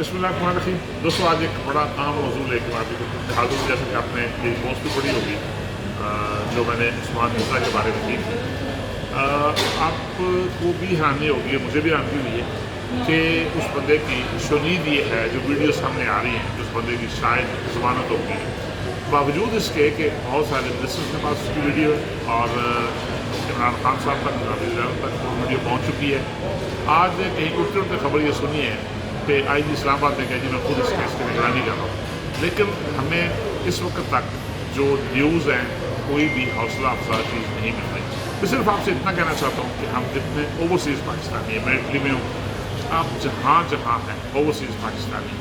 بسم اللہ الرحمن الرحیم. دوستوں آج ایک بڑا اہم موضوع لے کے آپ کو حاضر ہوں. جیسے کہ آپ نے میری پوسٹ بھی پڑھی ہوگی جو میں نے عثمان مرزا کے بارے میں کی تھی. آپ کو بھی حیرانی ہوگی، مجھے بھی حیرانی ہوئی ہے کہ اس بندے کی شنید یہ ہے جو ویڈیو سامنے آ رہی ہیں، جو اس بندے کی شاید ضمانت ہوگی، باوجود اس کے کہ بہت سارے منسٹرز کے پاس اس کی ویڈیو ہے اور عمران خان صاحب تک تک وہ ویڈیو پہنچ چکی ہے. آج کہیں اٹھتے اٹھتے خبر یہ سنی ہے کہ آئی جی اسلام آباد نے کہا جی میں خود اس کیس کی نگرانی کر رہا ہوں، لیکن ہمیں اس وقت تک جو نیوز ہیں کوئی بھی حوصلہ افزا چیز نہیں مل رہی. میں صرف آپ سے اتنا کہنا چاہتا ہوں کہ ہم جتنے اوورسیز پاکستانی ہیں، میں اٹلی میں ہوں، آپ جہاں جہاں ہیں اوورسیز پاکستانی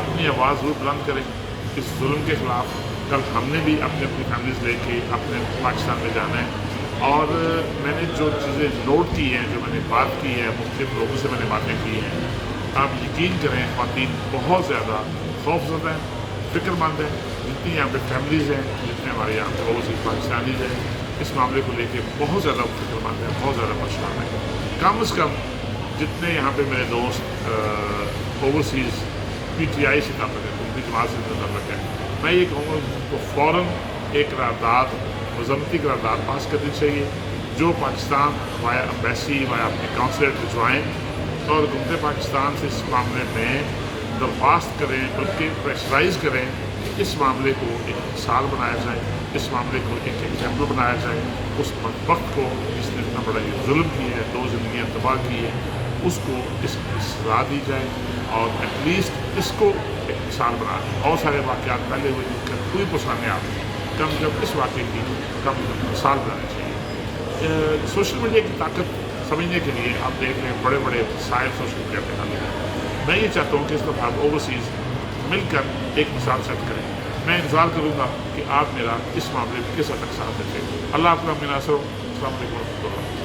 اپنی آواز ضرور بلند کریں اس ظلم کے خلاف. کل ہم نے بھی اپنی فیملیز لے کے اپنے پاکستان میں جانا ہے، اور میں نے جو چیزیں نوٹ کی ہیں، جو میں نے بات کی ہے، مختلف لوگوں سے میں نے باتیں کی ہیں، آپ یقین کریں خواتین بہت زیادہ خوف زدہ ہیں، فکر مند ہیں. جتنی یہاں پہ فیملیز ہیں، جتنے ہمارے یہاں پہ اوورسیز پاکستانیز ہیں، اس معاملے کو لے کے بہت زیادہ فکر مند ہیں، بہت زیادہ پریشان ہیں. کم از کم جتنے یہاں پہ میرے دوست اوورسیز پی ٹی آئی سے تعلق ہے، ان کی جماعت سے تعلق ہے، میں یہ کہوں گا کہ فوراً ایک قرارداد، مذمتی قرارداد پاس کرنی چاہیے جو پاکستان وایا امبیسی وایا اپنے کونسلیٹ بھجوائیں اور حکومت پاکستان سے اس معاملے میں درخواست کریں، بلکہ پریشرائز کریں کہ اس معاملے کو ایک مثال بنایا جائے، اس معاملے کو ایک ایگزامپل بنایا جائے. اس وقت کو جس نے اتنا بڑا یہ ظلم کی ہے، 2 زندگیاں تباہ کی ہے، اس کو اس کی سزا دی جائے اور ایٹ لیسٹ اس کو ایک مثال بنا دیں. بہت سارے واقعات پہلے ہوئے جن کا کوئی پسانے آتے ہیں، کم جب اس واقعے کی کم مثال بنانی چاہیے. سوشل میڈیا کی طاقت سمجھنے کے لیے آپ دیکھ لیں بڑے بڑے وسائل سوشل میڈیا پہ ڈالے ہیں. میں یہ چاہتا ہوں کہ اس دفعہ اوورسیز مل کر ایک مثال سیٹ کریں. میں انتظار کروں گا کہ آپ میرا اس معاملے میں کس حد تک ساتھ دیں. اللہ آپ کا مناصر ہو. السلام علیکم ورحمۃ اللہ.